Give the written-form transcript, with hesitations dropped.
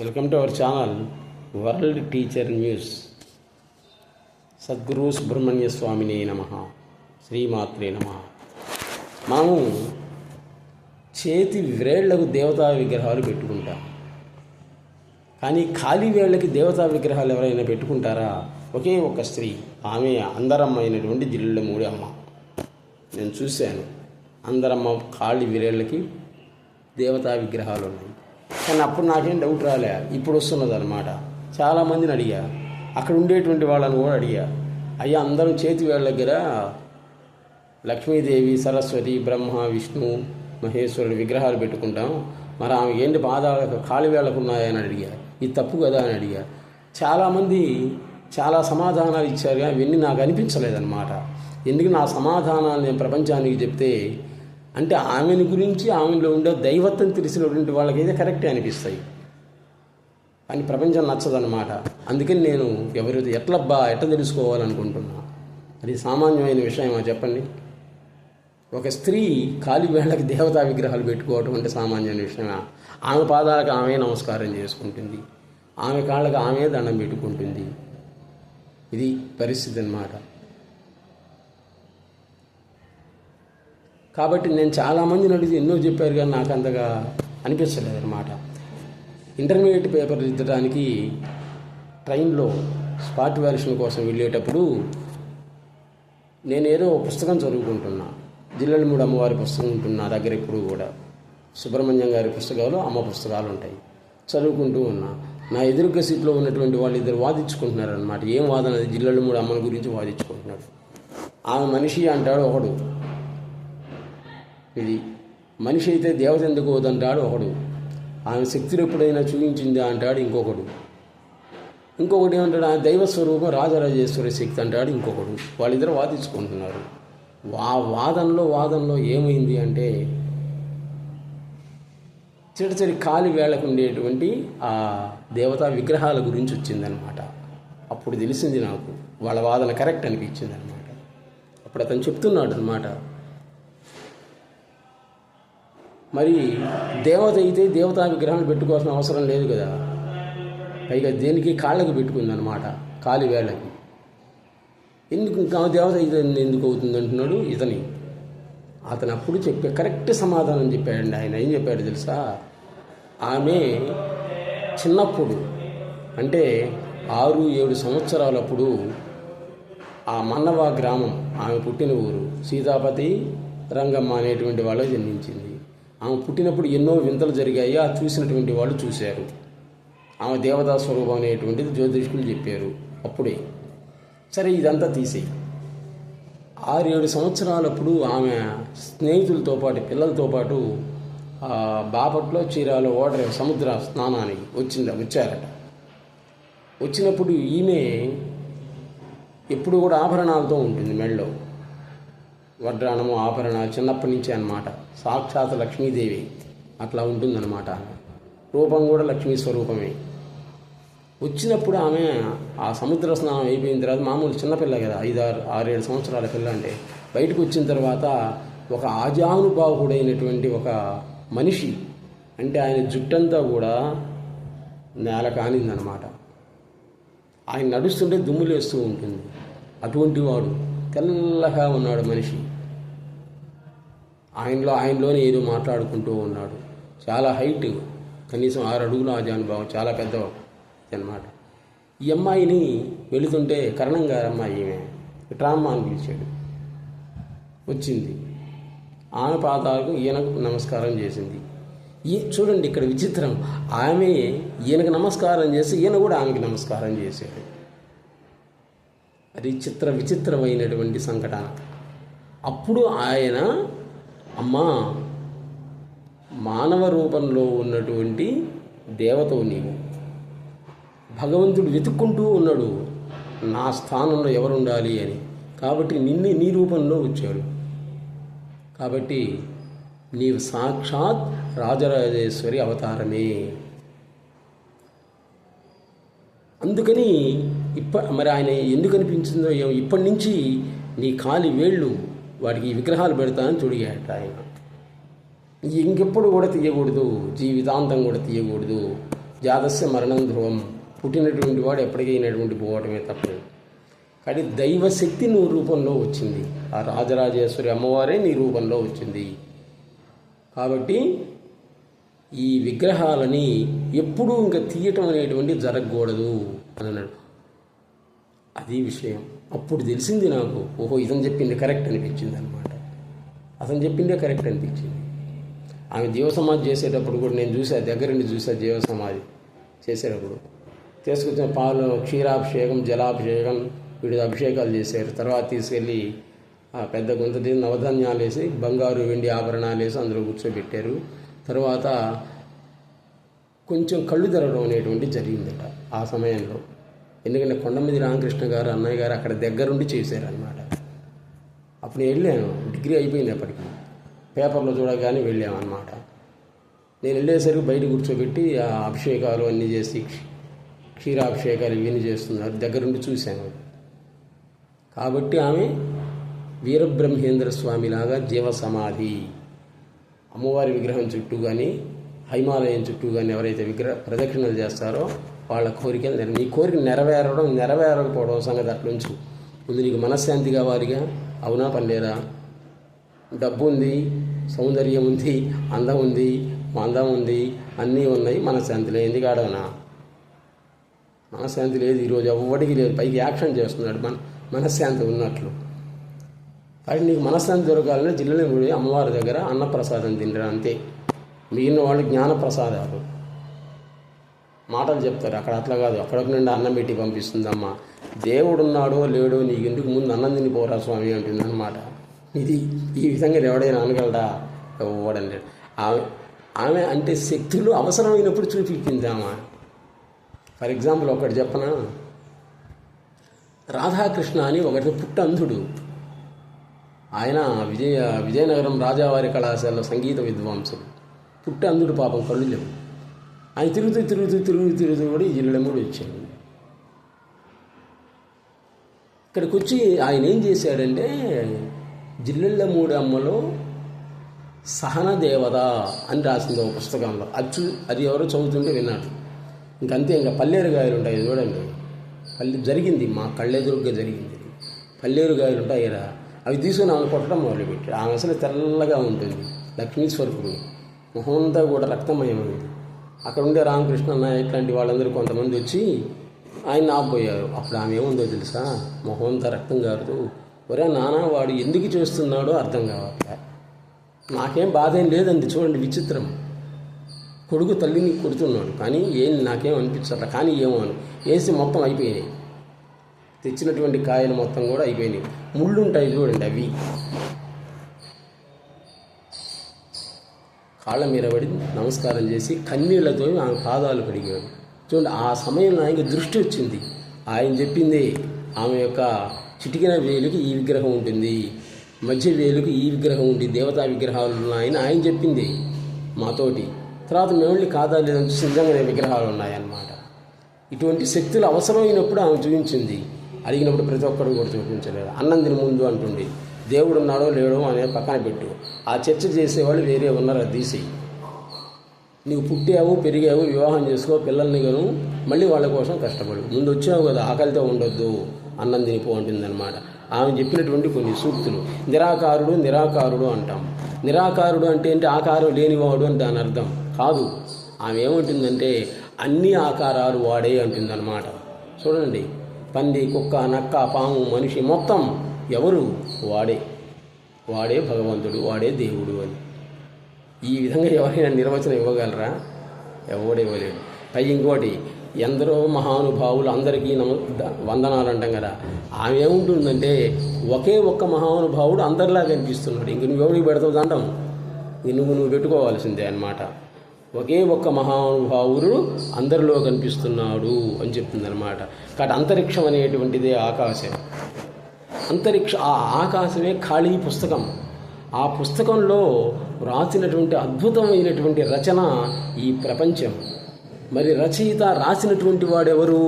Welcome to our channel world teacher news. Sadguru Subrahmanya స్వామిని నమః. శ్రీమాత్రే నమః. మనము చేతి వ్రేళ్లకు దేవతా విగ్రహాలు పెట్టుకుంటాం, కానీ ఖాళీ వేళ్ళకి దేవతా విగ్రహాలు ఎవరైనా పెట్టుకుంటారా? ఒకే ఒక స్త్రీ, ఆమె అందరమ్మ అయినటువంటి జిల్లుల మూడి అమ్మ. నేను చూశాను, అందరమ్మ ఖాళీ వేళ్ళకి దేవతా విగ్రహాలు ఉన్నాయి. కానీ అప్పుడు నాకేం డౌట్ రాలే, ఇప్పుడు వస్తున్నది అనమాట. చాలామందిని అడిగా, అక్కడ ఉండేటువంటి వాళ్ళని కూడా అడిగా, అయ్యా అందరం చేతి వేళ్ళ దగ్గర లక్ష్మీదేవి, సరస్వతి, బ్రహ్మ, విష్ణు, మహేశ్వరుడు విగ్రహాలు పెట్టుకుంటాం, మరి ఆమె ఏంటి పాదాలకు ఖాళీ వేళ్ళకు ఉన్నాయని అడిగా. ఇది తప్పు కదా అని అడిగా. చాలామంది చాలా సమాధానాలు ఇచ్చారు, అవన్నీ నాకు అనిపించలేదన్నమాట. ఎందుకు నా సమాధానాలు నేను ప్రపంచానికి చెప్తే, అంటే ఆమెను గురించి ఆమెలో ఉండే దైవత్వం తెలిసినటువంటి వాళ్ళకైతే కరెక్టే అనిపిస్తాయి, కానీ ప్రపంచం నచ్చదన్నమాట. అందుకని నేను ఎట్లా తెలుసుకోవాలనుకుంటున్నా. అది సామాన్యమైన విషయమా చెప్పండి? ఒక స్త్రీ ఖాళీ వేళ్ళకి దేవతా విగ్రహాలు పెట్టుకోవటం అంటే సామాన్యమైన విషయమా? ఆమె పాదాలకు ఆమె నమస్కారం చేసుకుంటుంది, ఆమె కాళ్ళకి ఆమె దండం పెట్టుకుంటుంది. ఇది పరిస్థితి అన్నమాట. కాబట్టి నేను చాలామందిని అడిగి ఎన్నో చెప్పారు, కానీ నాకు అంతగా అనిపించలేదు అనమాట. ఇంటర్మీడియట్ పేపర్ దిద్దడానికి ట్రైన్లో స్పాట్ వెరిఫికేషన్ కోసం వెళ్ళేటప్పుడు నేనేదో పుస్తకం చదువుకుంటున్నా. జిల్లెల మూడు అమ్మవారి పుస్తకం ఉంటున్నా దగ్గర. ఎప్పుడు కూడా సుబ్రహ్మణ్యం గారి పుస్తకాలు, అమ్మ పుస్తకాలు ఉంటాయి. చదువుకుంటూ ఉన్నా. నా ఎదురుగా సీట్లో ఉన్నటువంటి వాళ్ళు ఇద్దరు వాదించుకుంటున్నారు అనమాట. ఏం వాదన? అది జిల్లెల మూడు అమ్మల గురించి వాదించుకుంటున్నాడు. ఆమె మనిషి అంటాడు ఒకడు, ఇది మనిషి అయితే దేవత ఎందుకు వద్దంటాడు ఒకడు. ఆమె శక్తిని ఎప్పుడైనా చూపించిందా అంటాడు ఇంకొకడు. ఇంకొకటి ఏమంటాడు, ఆ దైవస్వరూపం రాజరాజేశ్వరి శక్తి అంటాడు ఇంకొకడు. వాళ్ళిద్దరు వాదించుకుంటున్నారు. వాదనలో ఏమైంది అంటే, చిటచిరి ఖాళీ వేళకు ఉండేటువంటి ఆ దేవతా విగ్రహాల గురించి వచ్చిందనమాట. అప్పుడు తెలిసింది నాకు, వాళ్ళ వాదన కరెక్ట్ అనిపించింది అనమాట. అప్పుడు అతను చెప్తున్నాడు అనమాట, మరి దేవత అయితే దేవతా విగ్రహాలు పెట్టుకోవాల్సిన అవసరం లేదు కదా, పైగా దేనికి కాళ్ళకి పెట్టుకుందనమాట, కాలి వేళ్ళకి. ఎందుకు ఇంకా దేవత అయితే ఎందుకు అవుతుంది అంటున్నాడు ఇతని. అతను అప్పుడు కరెక్ట్ సమాధానం చెప్పాడండి. ఆయన ఏం చెప్పాడు తెలుసా? ఆమె చిన్నప్పుడు, అంటే 6-7 సంవత్సరాలప్పుడు ఆ మన్నవ గ్రామం ఆమె పుట్టిన ఊరు, సీతాపతి రంగమ్మ అనేటువంటి వాళ్ళు జన్మించింది. ఆమె పుట్టినప్పుడు ఎన్నో వింతలు జరిగాయి, ఆ చూసినటువంటి వాళ్ళు చూశారు. ఆమె దేవతా స్వరూపం అనేటువంటిది జ్యోతిష్కులు చెప్పారు అప్పుడే. సరే, ఇదంతా తీసేయి. 6-7 సంవత్సరాలప్పుడు ఆమె స్నేహితులతో పాటు, పిల్లలతో పాటు బాపట్లో, చీరాలో సముద్ర స్నానానికి వచ్చారట. వచ్చినప్పుడు ఈమె ఎప్పుడు కూడా ఆభరణాలతో ఉంటుంది, మెడలో వడ్రాణము, ఆభరణాలు చిన్నప్పటి నుంచే అన్నమాట. సాక్షాత్ లక్ష్మీదేవి అట్లా ఉంటుందన్నమాట. రూపం కూడా లక్ష్మీ స్వరూపమే. వచ్చినప్పుడు ఆమె ఆ సముద్ర స్నానం అయిపోయిన తర్వాత, మామూలు చిన్నపిల్ల కదా, 5-6-7 సంవత్సరాల పిల్ల, అంటే బయటకు వచ్చిన తర్వాత ఒక ఆజానుబాహుడైనటువంటి ఒక మనిషి, అంటే ఆయన జుట్టంతా కూడా నేల కానిందనమాట. ఆయన నడుస్తుంటే దుమ్ములేస్తూ ఉంటుంది. అటువంటి వాడు తెల్లగా ఉన్నాడు మనిషి. ఆయనలోనే ఏదో మాట్లాడుకుంటూ ఉన్నాడు. చాలా హైట్, కనీసం 6 అడుగుల ఆజానుభావం, చాలా పెద్ద అన్నమాట. ఈ అమ్మాయిని వెళుతుంటే, కరణం గారి అమ్మాయి, ఈమె ట్రామ్మా అని పిలిచాడు. వచ్చింది, ఆమె పాదాలకు ఈయనకు నమస్కారం చేసింది. చూడండి ఇక్కడ విచిత్రం, ఆమె ఈయనకు నమస్కారం చేసి ఈయన కూడా ఆమెకి నమస్కారం చేశాడు. అది విచిత్రమైనటువంటి సంఘటన. అప్పుడు ఆయన, అమ్మా, మానవ రూపంలో ఉన్నటువంటి దేవతవు నీవు, భగవంతుడు వెతుక్కుంటూ ఉన్నాడు నా స్థానంలో ఎవరు ఉండాలి అని. కాబట్టి నీ రూపంలో వచ్చాడు. కాబట్టి నీవు సాక్షాత్ రాజరాజేశ్వరి అవతారమే. అందుకని మరి ఆయన ఎందుకు అనిపించిందో ఏమో, ఇప్పటి నుంచి నీ ఖాళీ వేళ్ళు వాటికి విగ్రహాలు పెడతానని తొడిగాట ఆయన. ఇంకెప్పుడు కూడా తీయకూడదు, జీవితాంతం కూడా తీయకూడదు. జాతస్య మరణం ధ్రువం, పుట్టినటువంటి వాడు ఎప్పటికైనటువంటి పోవటమే తప్పదు. కానీ దైవశక్తి నీ రూపంలో వచ్చింది, ఆ రాజరాజేశ్వరి అమ్మవారే నీ రూపంలో వచ్చింది. కాబట్టి ఈ విగ్రహాలని ఎప్పుడూ ఇంకా తీయటం అనేటువంటి జరగకూడదు అని అన్నాడు. అది విషయం. అప్పుడు తెలిసింది నాకు, ఓహో ఇతను చెప్పింది కరెక్ట్ అనిపించింది అనమాట. అతను చెప్పిందే కరెక్ట్ అనిపించింది. ఆమె జీవసమాధి చేసేటప్పుడు కూడా నేను చూసా, దగ్గరుండి చూసా. జీవసమాధి చేసేటప్పుడు తీసుకొచ్చిన పాలు, క్షీరాభిషేకం, జలాభిషేకం, వీడి అభిషేకాలు చేశారు. తర్వాత తీసుకెళ్ళి ఆ పెద్ద గుంతది నవధాన్యాలు వేసి, బంగారు వెండి ఆభరణాలు వేసి అందులో కూర్చోబెట్టారు. తర్వాత కొంచెం కళ్ళు తెరవడం అనేటువంటి జరిగిందట ఆ సమయంలో. ఎందుకంటే కొండమీది రామకృష్ణ గారు అన్నయ్య గారు అక్కడ దగ్గరుండి చేశారనమాట. అప్పుడు నేను వెళ్ళాను, డిగ్రీ అయిపోయింది అప్పటికి. పేపర్లో చూడగానే వెళ్ళామన్నమాట. నేను వెళ్ళేసరికి బయట కూర్చోబెట్టి ఆ అభిషేకాలు అన్నీ చేసి, క్షీరాభిషేకాలు ఇవన్నీ చేస్తున్నారు, దగ్గరుండి చూశాను. కాబట్టి ఆమె వీరబ్రహ్మేంద్ర స్వామిలాగా జీవసమాధి. అమ్మవారి విగ్రహం చుట్టూ కానీ, హైమాలయం చుట్టూ కానీ ఎవరైతే ప్రదక్షిణలు చేస్తారో వాళ్ళ కోరికలు నీ కోరిక నెరవేరకపోవడం సంగతి అట్లుంచు. ముందు నీకు మనశ్శాంతి కావాలిగా, అవునా పనిలేదా? డబ్బు ఉంది, సౌందర్యం ఉంది, అందం ఉంది, మందం ఉంది, అన్నీ ఉన్నాయి, మనశ్శాంతి లేదు. ఎందుకు ఆడవనా? మనశ్శాంతి లేదు ఈరోజు ఎవ్వడికి లేదు. పైకి యాక్షన్ చేస్తున్నాడు మనశ్శాంతి ఉన్నట్లు. కానీ నీకు మనశ్శాంతి దొరకాలని జిల్లాలో కూడా అమ్మవారి దగ్గర అన్నప్రసాదం తినరా, అంతే. మిగిలిన వాళ్ళు జ్ఞానప్రసాదాలు మాటలు చెప్తారు. అక్కడ అట్లా కాదు, అక్కడికి నుండి అన్నం పెట్టి పంపిస్తుందమ్మా. దేవుడు ఉన్నాడో లేడో నీకు ఎందుకు, ముందు అన్నం తిని పోరా స్వామి అంటుంది అనమాట. ఇది ఈ విధంగా ఎవడైనా అనగలడా? ఇవ్వడండి. ఆమె అంటే శక్తులు అవసరమైనప్పుడు చూపించిందామా. ఫర్ ఎగ్జాంపుల్ ఒకటి చెప్పనా, రాధాకృష్ణ అని ఒకటి పుట్టంధుడు. ఆయన విజయనగరం రాజావారి కళాశాలలో సంగీత విద్వాంసుడు. పుట్టంధుడు, పాపం కళ్ళు లేవు. ఆయన తిరుగుతూ కూడా ఈ జిల్లాలో కూడా వచ్చాడు. ఇక్కడికి వచ్చి ఆయన ఏం చేశాడంటే, జిల్లెళ్ళ మూడమ్మలో సహన దేవత అని రాసింది ఒక పుస్తకంలో. అది ఎవరో చదువుతుంటే విన్నాడు. ఇంకంతే. ఇంకా పల్లేరుగాయలు ఉంటాయి చూడండి, జరిగింది మా కళ్ళెదురుగ్గా జరిగింది. పల్లేరుగాయలు ఉంటాయి కదా, అవి తీసుకుని ఆమె కొట్టడం మొదలుపెట్టాడు. ఆమె అసలు తెల్లగా ఉంటుంది, లక్ష్మీ స్వరూపుడు, మొహంతా కూడా రక్తమయమైంది. అక్కడ ఉండే రామకృష్ణ అన్నయ్య ఇట్లాంటి వాళ్ళందరూ కొంతమంది వచ్చి ఆయన ఆపోయారు. అప్పుడు ఆమె ఏముందో తెలుసా, మొహంతా రక్తం కారుతూ, ఒరే నాన్న వాడు ఎందుకు చేస్తున్నాడో అర్థం కావట్లే, నాకేం బాధ ఏం లేదండి. చూడండి విచిత్రం, కొడుకు తల్లిని కొడుతున్నాడు, కానీ నాకేం అనిపించట్ల. కానీ ఏమో అని వేసి మొత్తం అయిపోయినాయి. తెచ్చినటువంటి కాయలు మొత్తం కూడా అయిపోయినాయి. ముళ్ళు ఉంటాయి చూడండి, అవి కాళ్ళ మీద పడి నమస్కారం చేసి కన్నీళ్లతో ఆమె పాదాలు కడిగాడు. చూడండి, ఆ సమయంలో ఆయనకి దృష్టి వచ్చింది. ఆయన చెప్పింది, ఆమె యొక్క చిటికిన వేలుకి ఈ విగ్రహం ఉంటుంది, మధ్య వేలుకి ఈ విగ్రహం ఉంటుంది, దేవతా విగ్రహాలు ఉన్నాయని ఆయన చెప్పింది మాతోటి. తర్వాత మేము వెళ్ళి కాదా లేదని నిజంగానే విగ్రహాలు ఉన్నాయన్నమాట. ఇటువంటి శక్తులు అవసరమైనప్పుడు ఆమె చూపించింది. అడిగినప్పుడు ప్రతి ఒక్కరు కూడా చూపించలేదు. అన్నం తిని ముందు అంటుండి, దేవుడు ఉన్నాడో లేడో అనే పక్కన పెట్టు. ఆ చర్చ చేసేవాళ్ళు వేరే ఉన్నారు, అది తీసి నీవు పుట్టావు, పెరిగావు, వివాహం చేసుకో, పిల్లల్ని గాను మళ్ళీ వాళ్ళ కోసం కష్టపడు. ముందు వచ్చావు కదా, ఆకలితో ఉండొద్దు, అన్నం తినిపో అంటుందన్నమాట. ఆమె చెప్పినటువంటి కొన్ని సూక్తులు. నిరాకారుడు అంటాం. నిరాకారుడు అంటే ఏంటి? ఆకారం లేనివాడు అని దాని అర్థం కాదు. ఆమె ఏమంటుందంటే అన్ని ఆకారాలు వాడే అంటుందన్నమాట. చూడండి, పంది, కుక్క, నక్క, పాము, మనిషి మొత్తం ఎవరు? వాడే భగవంతుడు, వాడే దేవుడు అని. ఈ విధంగా ఎవరైనా నిర్వచనం ఇవ్వగలరా? ఎవడు ఇవ్వలేడు. పై ఇంకోటి, ఎందరో మహానుభావులు అందరికీ వందనాలు అంటాం కదా. ఆమె ఏముంటుందంటే ఒకే ఒక్క మహానుభావుడు అందరిలా కనిపిస్తున్నాడు. ఇంక నువ్వెవడికి పెడతావు అంటాం, నువ్వు పెట్టుకోవాల్సిందే అన్నమాట. ఒకే ఒక్క మహానుభావుడు అందరిలో కనిపిస్తున్నాడు అని చెప్తుందన్నమాట. కాబట్టి అంతరిక్షం అనేటువంటిదే ఆకాశం. ఆ ఆకాశమే ఖాళీ పుస్తకం. ఆ పుస్తకంలో రాసినటువంటి అద్భుతమైనటువంటి రచన ఈ ప్రపంచం. మరి రచయిత రాసినటువంటి వాడెవరు?